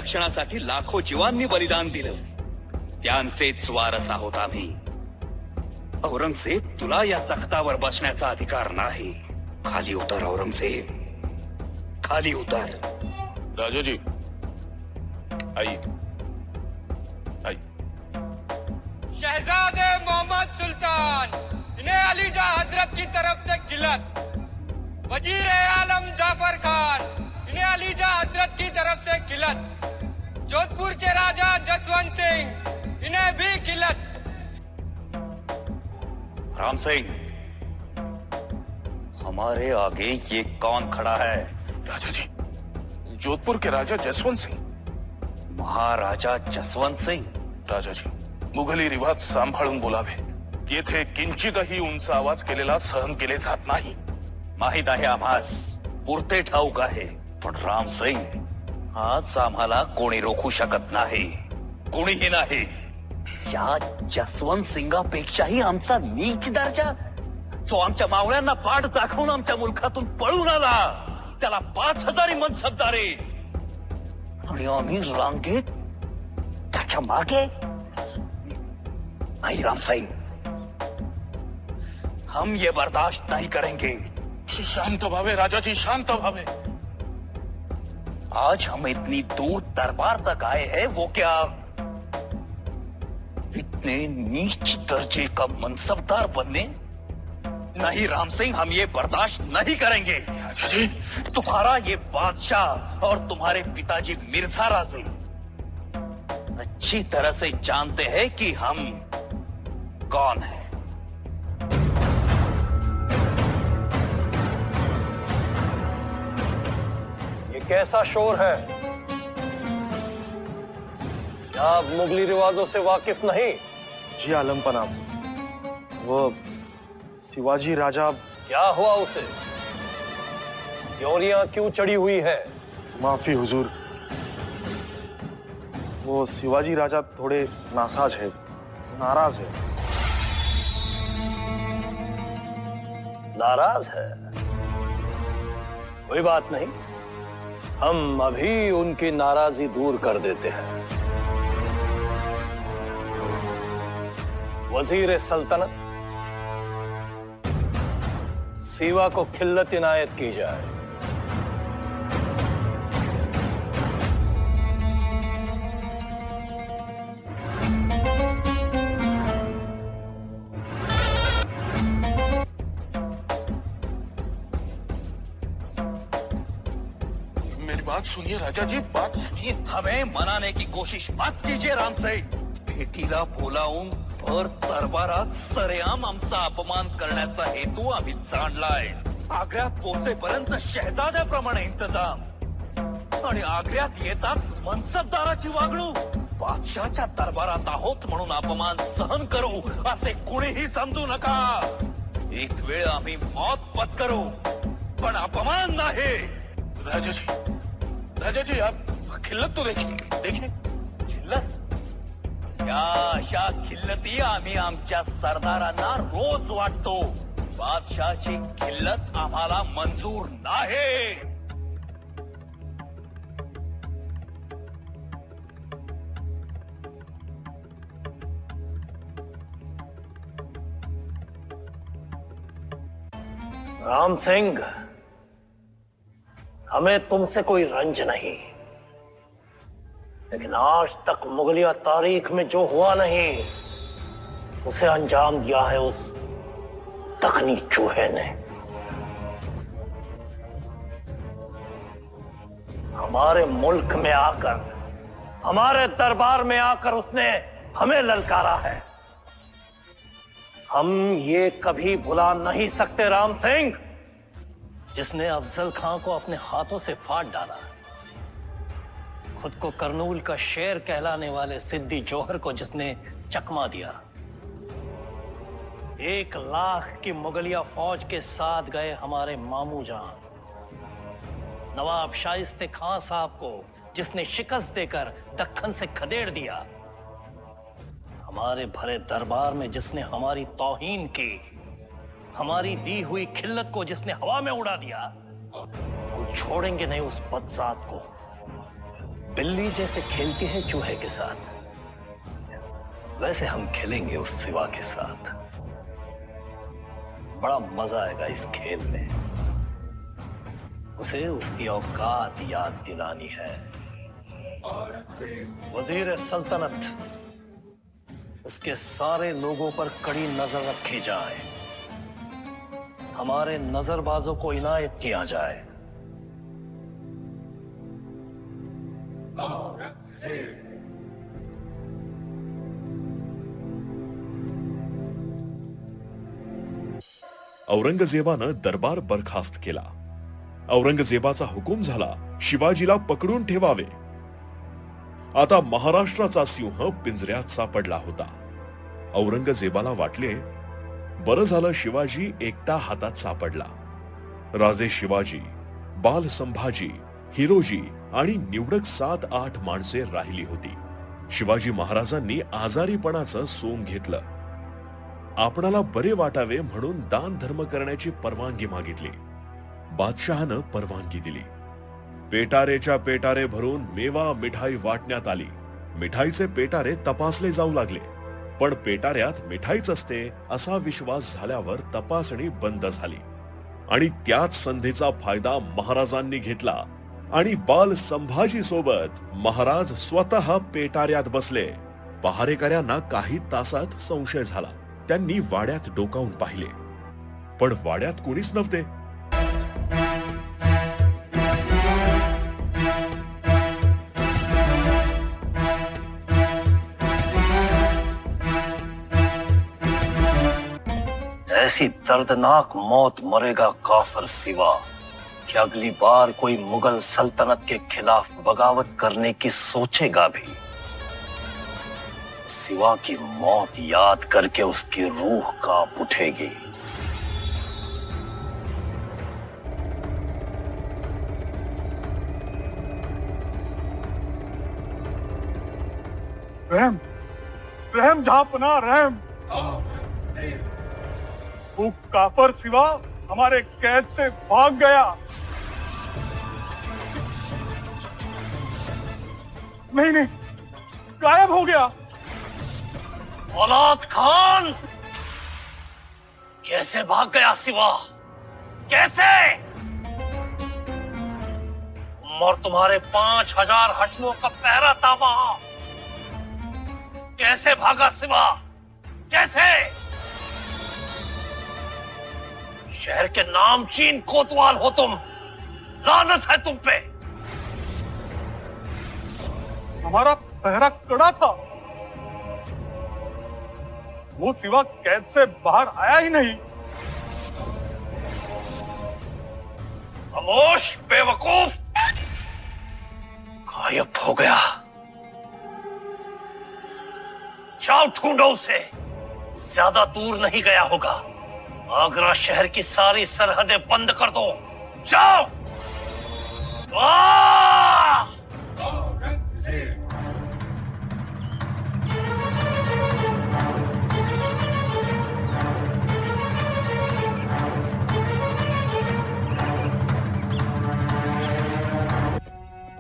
रक्षणासाठी लाखो जीवांनी बलिदान दिलं, त्यांचेच वारस आहोत आम्ही. औरंगजेब, तुला या तख्तावर बसण्याचा अधिकार नाही. खाली उतर औरंगजेब, खाली उतर. राजाजी, आइए आइए. शहजादे मोहम्मद सुल्तान, इन्हें अलीजा हजरत की तरफ से किलत. वजीर आलम जाफर खान, इन्हें अलीजा हजरत की तरफ से किलत. जोधपुर के राजा जसवंत सिंह, इन्हें भी किलत. राम सिंह, हमारे आगे ये कौन खड़ा है? राजा जी, जोधपुर के राजा जसवंत सिंह. महाराजा जसवंत सिंह. राजा जी, मुघली रिवाज सांभाळून बोलावे. येथे किंचितही उंच आवाज केलेला सहन केले जात नाही. माहित आहे आम्हास, पुरते ठाऊक आहे. पण राम सिंग, आज आम्हाला कोणी रोखू शकत नाही, कोणीही नाही. या जसवंत सिंगापेक्षाही आमचा नीच दर्जा, जो आमच्या मावळ्यांना पाठ दाखवून आमच्या मुलखातून पळून आला, त्याला 5,000 मनसबदारे, आणि आम्ही रांगेत त्याच्या मागे. नहीं राम सिंह, हम ये बर्दाश्त नहीं करेंगे. शांत भावे राजाजी, शांत भावे. आज हम इतनी दूर दरबार तक आए हैं, वो क्या इतने नीच दर्जे का मनसबदार बनने? नहीं राम सिंह, हम ये बर्दाश्त नहीं करेंगे. राजाजी, तुम्हारा ये बादशाह और तुम्हारे पिताजी मिर्जा राजे अच्छी तरह से जानते हैं कि हम कौन हैं. ये कैसा शोर है? क्या आप मुगली रिवाजों से वाकिफ नहीं? जी आलम पनाह, वो शिवाजी राजा. क्या हुआ उसे? त्योरियां क्यों चढ़ी हुई है? माफी हुजूर, वो शिवाजी राजा थोड़े नासाज है, नाराज है. नाराज है? कोई बात नहीं, हम अभी उनकी नाराजगी दूर कर देते हैं. वजीर सल्तनत, सीवा को खिल्लत इनायत की जाए. मेरी बात सुनिए राजा जी, बात सुनिए. हमें मनाने की कोशिश मत कीजिए राम सिंह. भेटीला बोलावून भर दरबारात सरेआम आमचा अपमान करण्याचा हेतू आम्ही जाणलाय. आग्र्यात पोहोचेपर्यंत शहजाद्याप्रमाणे इंतजाम, आणि आग्र्यात येताच मनसबदाराची वागणूक. बादशाच्या दरबारात आहोत म्हणून अपमान सहन करू असे कुणीही समजू नका. एक वेळ आम्ही मौत पत्करू, पण अपमान नाही. राजाजी, आप खिल्लत तो देखिए, देखिए. खिल्लत? या अशा खिल्लती आम्ही आमच्या सरदारांना रोज वाटतो. बादशाची खिल्लत आम्हाला मंजूर नाही. राम सिंह, हमें तुमसे कोई रंज नहीं, लेकिन आज तक मुगलिया तारीख में जो हुआ नहीं, उसे अंजाम दिया है उस दखनी चूहे ने. हमारे मुल्क में आकर, हमारे दरबार में आकर उसने हमें ललकारा है. हम ये कभी भुला नहीं सकते राम सिंह, जिसने अफजल खां को अपने हाथों से फाड़ डाला. खुद को करनूल का शेर कहलाने वाले सिद्दी जोहर को जिसने चकमा दिया. 1 लाख की मुगलिया फौज के साथ गए हमारे मामू जान नवाब शाइस्ते खां साहब को जिसने शिकस्त देकर दक्खन से खदेड़ दिया. हमारे भरे दरबार में जिसने हमारी तौहीन की, हमारी दी हुई खिल्लत को जिसने हवा में उड़ा दिया, हम छोड़ेंगे नहीं उस बदजात को. बिल्ली जैसे खेलती है चूहे के साथ, वैसे हम खेलेंगे उस सिवा के साथ। बड़ा मजा आएगा इस खेल में। उसे उसकी औकात याद दिलानी है। वजीर सल्तनत, उसके सारे लोगों पर कड़ी नजर रखी जाए, हमारे नजरबाजों को इनायत किया जाए। औरंगजेबानं दरबार बरखास्त केला. औरंगजेबाचा हुकूम झाला शिवाजीला पकडून ठेवावे. आता महाराष्ट्राचा सिंह पिंजऱ्यात सापडला होता. औरंगजेबाला वाटले, बरं झालं शिवाजी एकटा हातात सापडला. राजे शिवाजी, बाल संभाजी, हिरोजी आणि निवडक 7-8 माणसे राहिली होती. शिवाजी महाराजांनी आजारीपणाचं सोंग घेतलं. आपणाला बरे वाटावे म्हणून दान धर्म करण्याची परवानगी मागितली. बादशहानं परवानगी दिली. पेटारेच्या पेटारे भरून मेवा मिठाई वाटण्यात आली. मिठाईचे पेटारे तपासले जाऊ लागले, पण पेटाऱ्यात मिठाईच असते असा विश्वास झाल्यावर तपासणी बंद झाली. आणि त्याच संधीचा फायदा महाराजांनी घेतला आणि बाल संभाजी सोबत महाराज स्वतः पेटाऱ्यात बसले. पहारेकऱ्यांना काही तासात संशय झाला. त्यांनी वाड्यात डोकावून पाहिले, पण वाड्यात कोणीच नव्हते. ऐसी दर्दनाक मौत मरेगा काफिर सिवा कि अगली बार कोई मुगल सल्तनत के खिलाफ बगावत करने की सोचेगा भी। सिवा की मौत याद करके उसकी रूह कांप उठेगी। रहम, रहम जहांपनाह रहम। वो काफर सिवा हमारे कैद से भाग गया। नहीं नहीं, गायब हो गया। औलाद खान कैसे भाग गया सिवा? कैसे? और तुम्हारे 5000 हश्मों का पहरा था वहां, कैसे भागा सिवा? कैसे? शहर के नामचीन कोतवाल हो तुम, लानत है तुम पे। हमारा पहरा कड़ा था, वो सिवा कैद से बाहर आया ही नहीं। खामोश बेवकूफ, गायब हो गया। जाओ ढूंढो उसे, ज्यादा दूर नहीं गया होगा। आगरा शहर की सारी सरहदें बंद कर दो, जाओ।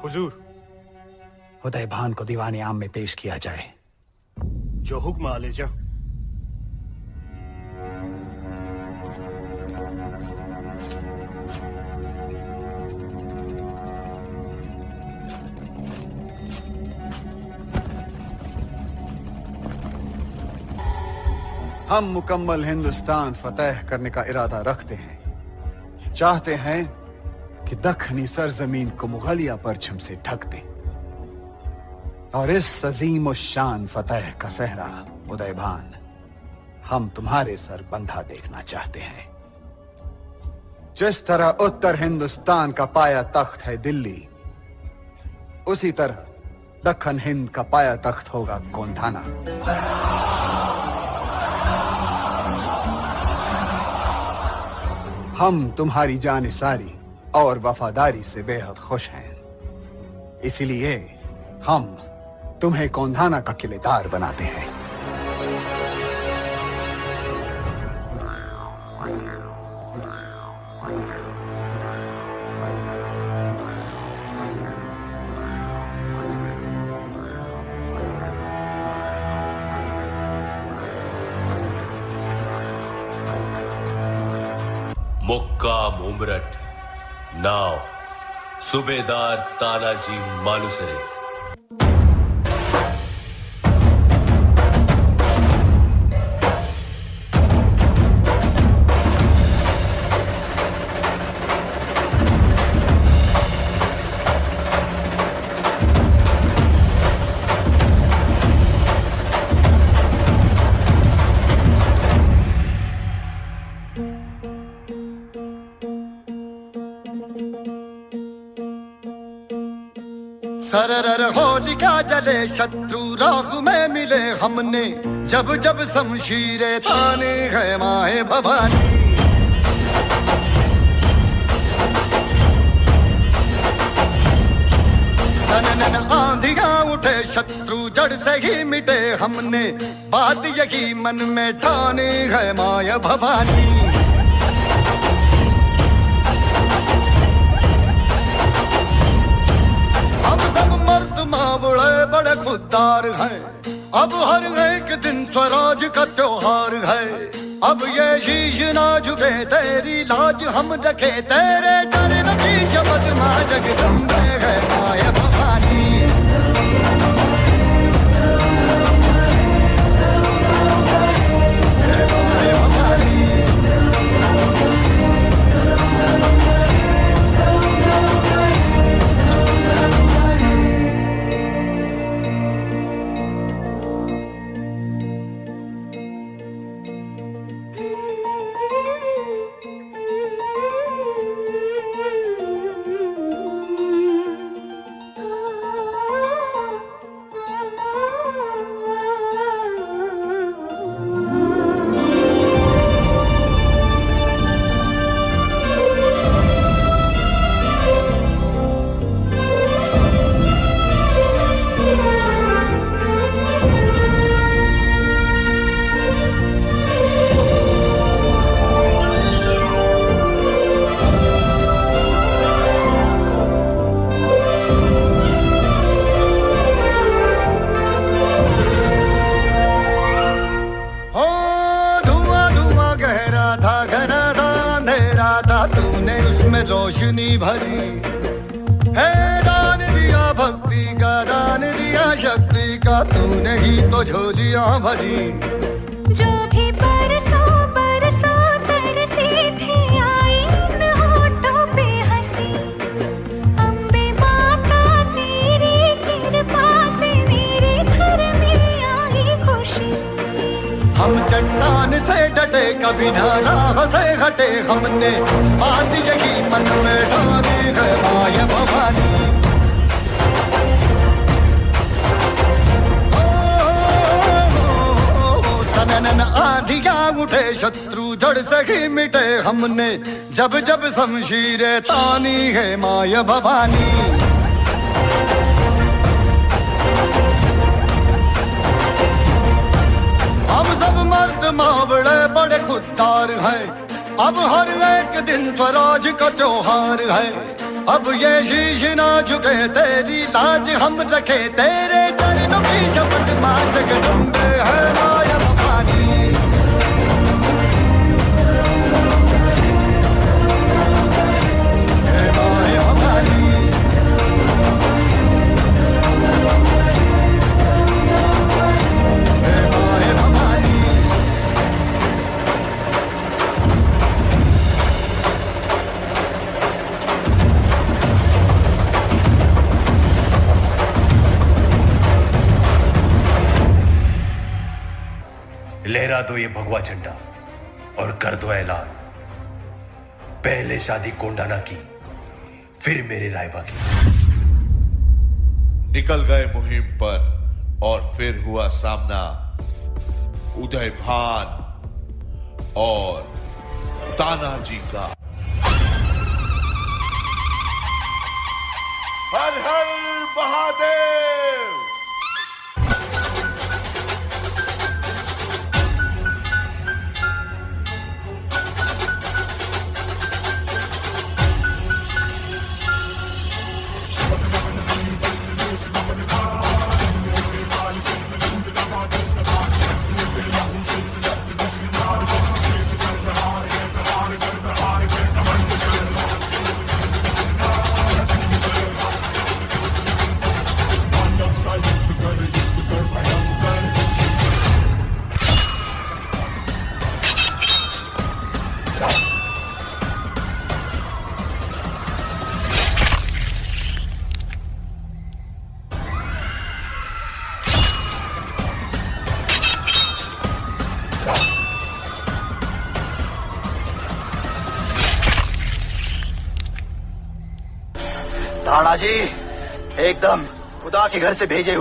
हुजूर, उदय भान को दीवाने आम में पेश किया जाए। जो हुक्म आलेजा। हम मुकम्मल हिंदुस्तान फतेह करने का इरादा रखते हैं। चाहते हैं कि दखनी सरजमीन को मुगलिया परचम से ढक दें और इस अजीम और शान फतेह का सहरा उदय भान हम तुम्हारे सर बंधा देखना चाहते हैं। जिस तरह उत्तर हिंदुस्तान का पाया तख्त है दिल्ली, उसी तरह दक्खन हिंद का पाया तख्त होगा गोंधाना। हम तुम्हारी जानिसारी और वफादारी से बेहद खुश हैं। इसीलिए हम तुम्हें गोंधाना का किलेदार बनाते हैं। मुक्काम उमरठ, नाव सूबेदार तानाजी मालुसरे। सरर होलिका जले शत्रु राह में मिले हमने, जब जब शमशीरें ताने है माए भवानी। सनन आंधियां उठे शत्रु जड़ से ही मिटे हमने, बात यही मन में ठाने है माया भवानी। हम सब मर्द मावड़े बड़े खुददार हैं, अब हर एक दिन स्वराज का त्योहार है। अब ये शीश ना झुके तेरी लाज हम रखे, तेरे चरण की शपथ मां जगदम्बे है माया भवानी। रोशनी भरी है, दान दिया भक्ति का, दान दिया शक्ति का, तूने ही तो झोलियां भरी। जो भी बरसों बरसों तरसी थी आई इन होठों पे हंसी, अम्बे माता तेरी कृपा से मेरे घर में आई खुशी। हम चट्टान से डटे कभी ना राह से हटे, हमने बात यही मन में ठानी है माया भवानी। सनन आंधियां उठे शत्रु जड़ से ही मिटे हमने, जब जब शमशीरें तानी है माया भवानी। हम सब मर्द मावड़े बड़े खुददार हैं, अब हर एक दिन स्वराज का त्योहार है। अब ये शीश ना झुके तेरी लाज हम रखे, तेरे चरणों की शपथ मां जगदम्बे है माया भवानी। है माया भवानी। है माया भवानी। लहरा दो ये भगवा झंडा और कर दो ऐलान, पहले शादी कोंडाना की, फिर मेरे रायबा की। निकल गए मुहिम पर और फिर हुआ सामना उदय भान और तानाजी का। हर हर महादेव। राणा जी एकदम खुदा के घर से भेजे हुए